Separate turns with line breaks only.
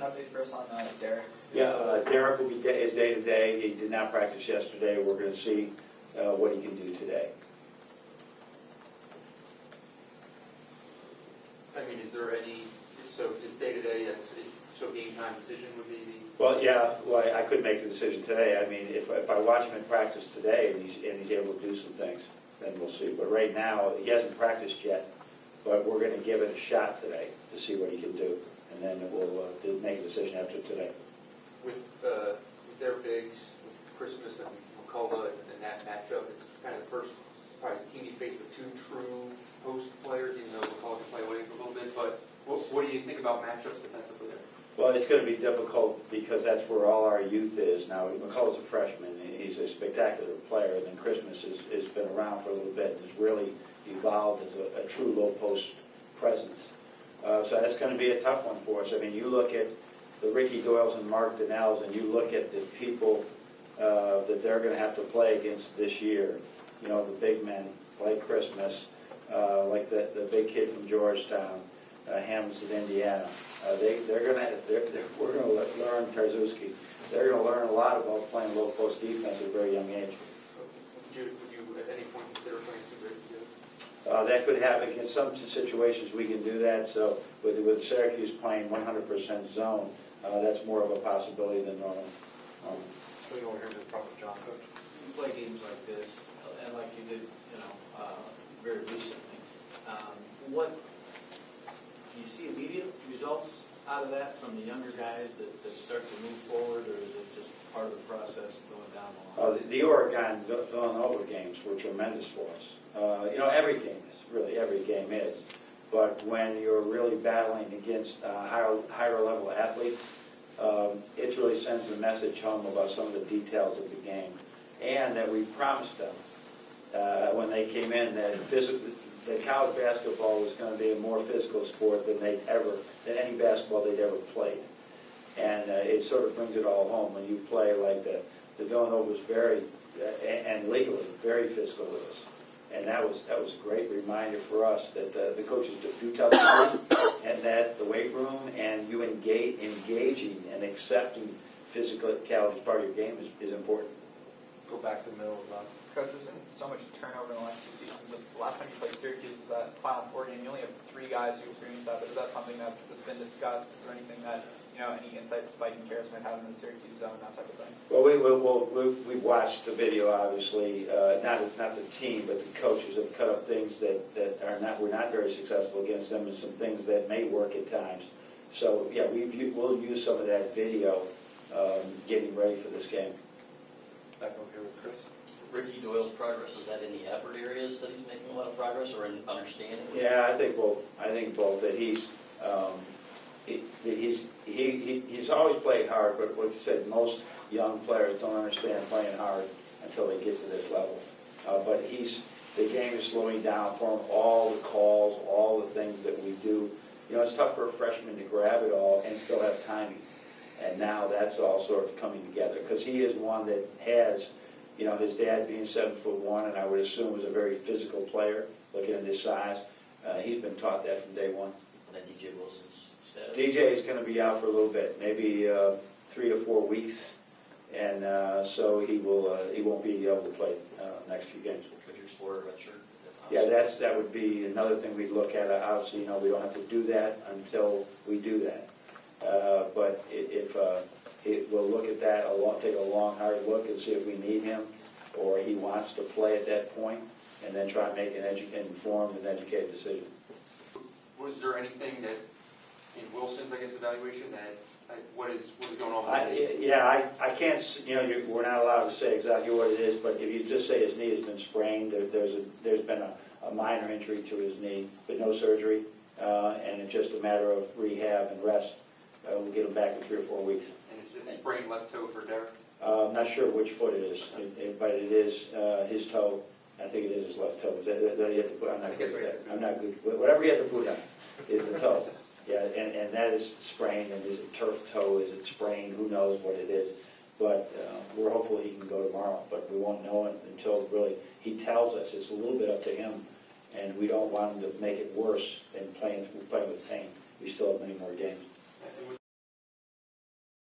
update for us on Derek?
Yeah, Derek will be is day to day. He did not practice yesterday. We're going to see what he can do today.
I mean, is there any, so it's day to day, so game time decision would be the...
Well, yeah, well, I could make the decision today. I mean, if I watch him in practice today and he's able to do some things, then we'll see. But right now, he hasn't practiced yet, but we're going to give it a shot today to see what he can do. And then we'll make a decision after today.
With their bigs, with Christmas and McCullough and that matchup, it's kind of the first probably team you face with two true post players, even though McCullough can play away for a little bit. But what do you think about matchups defensively there?
Well, it's going to be difficult because that's where all our youth is. Now, McCullough's a freshman, and he's a spectacular player, and then Christmas has been around for a little bit and has really evolved as a true low-post presence. So that's going to be a tough one for us. I mean, you look at the Ricky Doyles and Mark Donnells, and you look at the people that they're going to have to play against this year. You know, the big men, like Christmas, like the big kid from Georgetown, Hammonds of Indiana. We're going to learn Tarczewski. They're going to learn a lot about playing low post defense at a very young age.
Would you at any point consider playing two bigs together?
That could happen in some situations. We can do that. So with Syracuse playing 100% zone, that's more of a possibility than normal.
So you over here to the front with John, Coach.
You play games like this, and like you did, very recently. What do you see immediate results out of that from the younger guys that start to move forward, or is it just part of the process going down the line?
The Oregon-Villanova games were tremendous for us. Every game is, really every game is. But when you're really battling against higher level athletes, it really sends a message home about some of the details of the game. And that we promised them when they came in that college basketball was going to be a more physical sport than any basketball they'd ever played. And it sort of brings it all home when you play like the Villanova was very, and legally, very physical with us. And that was a great reminder for us that the coaches do tell the truth, and that the weight room and you engaging and accepting physicality as part of your game is important.
Go back to the middle of
Coach, there's been so much turnover in the last two seasons. The last time you played Syracuse was that Final Four game. You only have 3 guys who experienced that, but is that something that's been discussed? Is there anything that, any insights Spike and Karras might have in the Syracuse zone, that type of thing?
Well, we've watched the video, obviously. Not the team, but the coaches have cut up things that were not very successful against them, and some things that may work at times. So, yeah, we'll use some of that video getting ready for this game.
back over here with Chris.
Ricky Doyle's progress, is that in the effort areas that he's making a lot of progress, or in understanding?
Yeah, I think both. That he's always played hard, but like you said, most young players don't understand playing hard until they get to this level. But the game is slowing down for him. All the calls, all the things that we do. It's tough for a freshman to grab it all and still have timing. And now that's all sort of coming together because he is one that has. His dad being 7'1", and I would assume was a very physical player, looking at his size. He's been taught that from day one.
And then DJ Wilson's status?
DJ is going to be out for a little bit, maybe 3 to 4 weeks, and so he won't be able to play next few games.
Could you explore a redshirt?
Yeah, that would be another thing we'd look at. Obviously, we don't have to do that until we do that. But if we'll look at that, take a long, hard look and see if we need him or he wants to play at that point, and then try and make an informed and educated decision.
Was there anything that in Wilson's, evaluation that what is going on with him?
I can't. We're not allowed to say exactly what it is, but if you just say his knee has been sprained, there's been a minor injury to his knee, but no surgery, and it's just a matter of rehab and rest. We'll get him back in 3 or 4 weeks.
And it's a sprained left toe for Derek?
I'm not sure which foot it is, but it is his toe. I think it is his left toe. I'm not good. Whatever he had to put on is the toe. Yeah, and that is sprained. And is it turf toe? Is it sprained? Who knows what it is? But we're hopeful he can go tomorrow. But we won't know it until really he tells us. It's a little bit up to him, and we don't want him to make it worse than playing with pain. We still have many more games.